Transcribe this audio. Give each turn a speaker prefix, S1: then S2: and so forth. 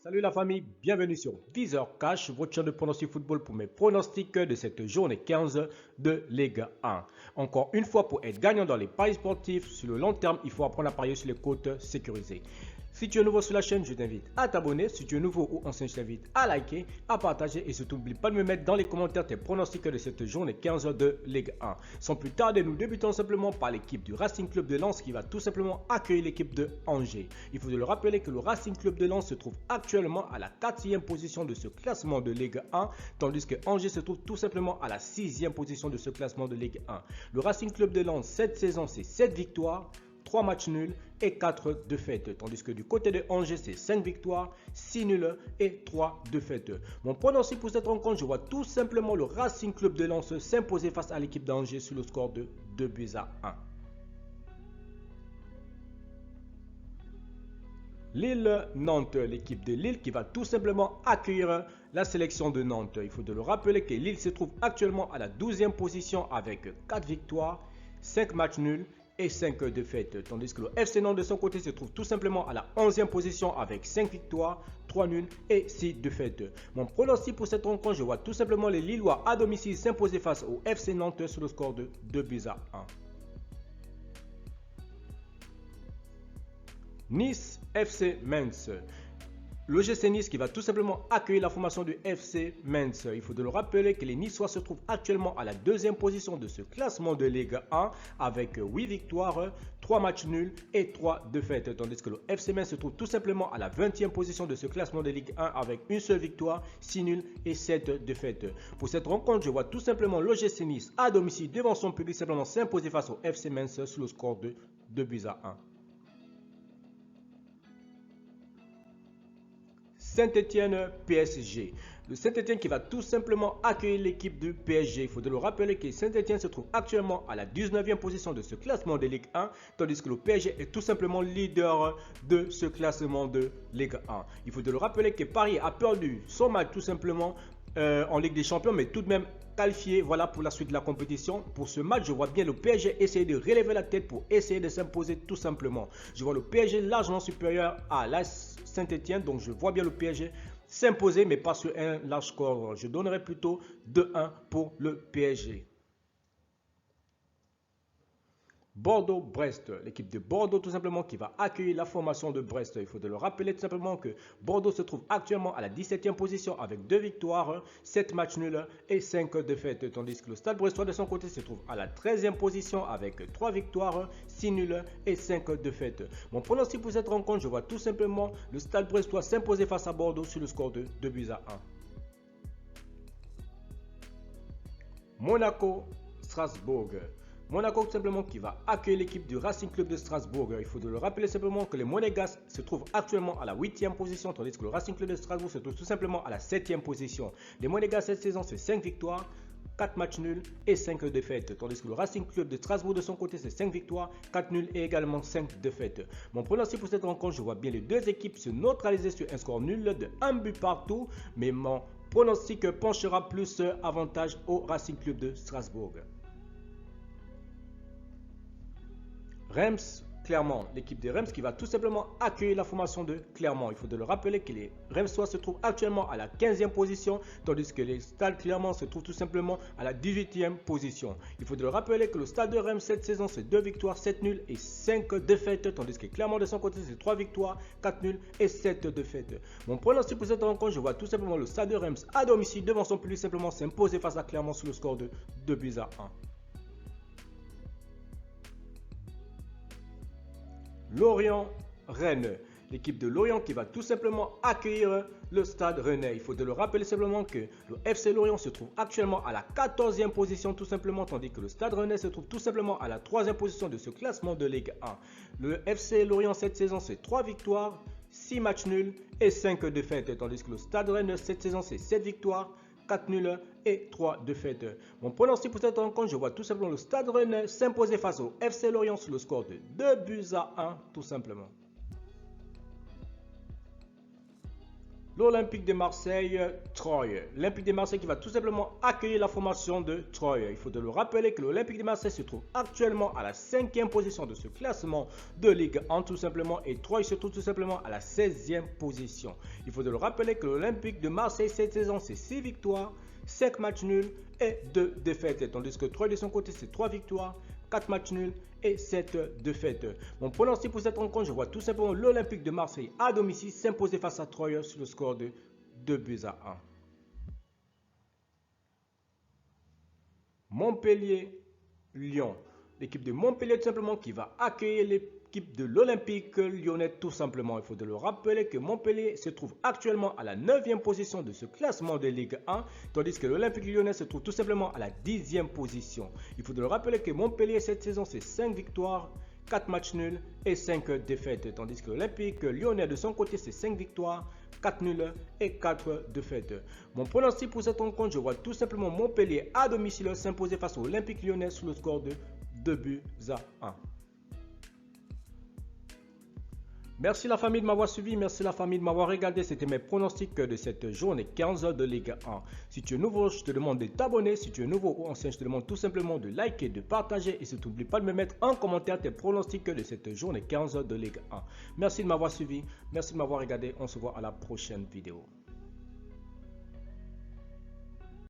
S1: Salut la famille, bienvenue sur 10h Cash, votre chaîne de pronostic football pour mes pronostics de cette journée 15 de Ligue 1. Encore une fois, pour être gagnant dans les paris sportifs, sur le long terme, il faut apprendre à parier sur les cotes sécurisées. Si tu es nouveau sur la chaîne, je t'invite à t'abonner. Si tu es nouveau ou ancien, je t'invite à liker, à partager et surtout n'oublie pas de me mettre dans les commentaires tes pronostics de cette journée 15 de Ligue 1. Sans plus tarder, nous débutons simplement par l'équipe du Racing Club de Lens qui va tout simplement accueillir l'équipe de Angers. Il faut le rappeler que le Racing Club de Lens se trouve actuellement à la 4e position de ce classement de Ligue 1, tandis que Angers se trouve tout simplement à la 6e position de ce classement de Ligue 1. Le Racing Club de Lens, cette saison, c'est 7 victoires, 3 matchs nuls et 4 défaites. Tandis que du côté de Angers, c'est 5 victoires, 6 nuls et 3 défaites. Mon pronostic pour cette rencontre, je vois tout simplement le Racing Club de Lens s'imposer face à l'équipe d'Angers sur le score de 2-1. Lille-Nantes, l'équipe de Lille qui va tout simplement accueillir la sélection de Nantes. Il faut de le rappeler que Lille se trouve actuellement à la 12e position avec 4 victoires, 5 matchs nuls et 5 défaites. Tandis que le FC Nantes de son côté se trouve tout simplement à la 11e position avec 5 victoires, 3 nuls et 6 défaites. Mon pronostic pour cette rencontre, je vois tout simplement les Lillois à domicile s'imposer face au FC Nantes sur le score de 2-1. Nice FC Mainz. L'OGC Nice qui va tout simplement accueillir la formation du FC Mainz. Il faut de le rappeler que les Niçois se trouvent actuellement à la 2e position de ce classement de Ligue 1 avec 8 victoires, 3 matchs nuls et 3 défaites. Tandis que le FC Mainz se trouve tout simplement à la 20e position de ce classement de Ligue 1 avec une seule victoire, 6 nuls et 7 défaites. Pour cette rencontre, je vois tout simplement l'OGC Nice à domicile devant son public simplement s'imposer face au FC Mainz sur le score de 2-1. Saint-Étienne PSG. Le Saint-Étienne qui va tout simplement accueillir l'équipe du PSG. Il faut de le rappeler que Saint-Étienne se trouve actuellement à la 19e position de ce classement de Ligue 1, tandis que le PSG est tout simplement leader de ce classement de Ligue 1. Il faut de le rappeler que Paris a perdu son match tout simplement en Ligue des Champions, mais tout de même qualifié voilà, pour la suite de la compétition. Pour ce match, je vois bien le PSG essayer de relever la tête pour essayer de s'imposer tout simplement. Je vois le PSG largement supérieur à la Saint-Étienne, donc je vois bien le PSG s'imposer, mais pas sur un large score. Je donnerai plutôt 2-1 pour le PSG. Bordeaux-Brest, l'équipe de Bordeaux tout simplement qui va accueillir la formation de Brest. Il faut de le rappeler tout simplement que Bordeaux se trouve actuellement à la 17e position avec 2 victoires, 7 matchs nuls et 5 défaites. Tandis que le Stade Brestois de son côté se trouve à la 13e position avec 3 victoires, 6 nuls et 5 défaites. Mon pronostic pour cette rencontre, je vois tout simplement le Stade Brestois s'imposer face à Bordeaux sur le score de 2-1. Monaco-Strasbourg. Monaco tout simplement qui va accueillir l'équipe du Racing Club de Strasbourg. Il faut de le rappeler simplement que les Monégasques se trouvent actuellement à la 8e position, tandis que le Racing Club de Strasbourg se trouve tout simplement à la 7e position. Les Monégasques cette saison c'est 5 victoires, 4 matchs nuls et 5 défaites. Tandis que le Racing Club de Strasbourg de son côté c'est 5 victoires, 4 nuls et également 5 défaites. Mon pronostic pour cette rencontre, je vois bien les deux équipes se neutraliser sur un score nul de 1 but partout, mais mon pronostic penchera plus avantage au Racing Club de Strasbourg. Reims, Clermont, l'équipe de Reims qui va tout simplement accueillir la formation de Clermont. Il faut de le rappeler que les Reimsois se trouvent actuellement à la 15e position, tandis que le Stade Clermont se trouve tout simplement à la 18e position. Il faut de le rappeler que le Stade de Reims cette saison c'est 2 victoires, 7 nuls et 5 défaites, tandis que Clermont de son côté c'est 3 victoires, 4 nuls et 7 défaites. Mon pronostic pour cette rencontre, je vois tout simplement le Stade de Reims à domicile devant son public simplement s'imposer face à Clermont sur le score de 2-1. Lorient-Rennes. L'équipe de Lorient qui va tout simplement accueillir le Stade Rennais. Il faut de le rappeler simplement que le FC Lorient se trouve actuellement à la 14e position tout simplement, tandis que le Stade Rennais se trouve tout simplement à la 3e position de ce classement de Ligue 1. Le FC Lorient cette saison c'est 3 victoires, 6 matchs nuls et 5 défaites, tandis que le Stade Rennais cette saison c'est 7 victoires, 4 nuls et 3 défaites. Mon pronostic pour cette rencontre, je vois tout simplement le Stade Rennais s'imposer face au FC Lorient sur le score de 2-1 tout simplement. L'Olympique de Marseille, Troyes. L'Olympique de Marseille qui va tout simplement accueillir la formation de Troyes. Il faut de le rappeler que l'Olympique de Marseille se trouve actuellement à la 5e position de ce classement de Ligue 1 tout simplement et Troyes se trouve tout simplement à la 16e position. Il faut de le rappeler que l'Olympique de Marseille cette saison c'est 6 victoires, 5 matchs nuls et 2 défaites. Tandis que Troyes de son côté c'est 3 victoires, 4 matchs nuls et 7 défaites. Mon pronostic pour cette rencontre, je vois tout simplement l'Olympique de Marseille à domicile s'imposer face à Troyes sur le score de 2-1. Montpellier-Lyon. L'équipe de Montpellier tout simplement qui va accueillir l'équipe de l'Olympique lyonnais tout simplement. Il faut de le rappeler que Montpellier se trouve actuellement à la 9e position de ce classement de Ligue 1, tandis que l'Olympique lyonnais se trouve tout simplement à la 10e position. Il faut de le rappeler que Montpellier cette saison c'est 5 victoires, 4 matchs nuls et 5 défaites, tandis que l'Olympique lyonnais de son côté c'est 5 victoires, 4 nuls et 4 défaites. Mon pronostic pour cette rencontre, je vois tout simplement Montpellier à domicile s'imposer face à l'Olympique lyonnais sur le score de 2-1. Merci la famille de m'avoir suivi, merci la famille de m'avoir regardé. C'était mes pronostics de cette journée 15 de Ligue 1. Si tu es nouveau, je te demande de t'abonner. Si tu es nouveau ou ancien, je te demande tout simplement de liker, de partager et surtout n'oublie pas de me mettre en commentaire tes pronostics de cette journée 15 de Ligue 1. Merci de m'avoir suivi, merci de m'avoir regardé. On se voit à la prochaine vidéo.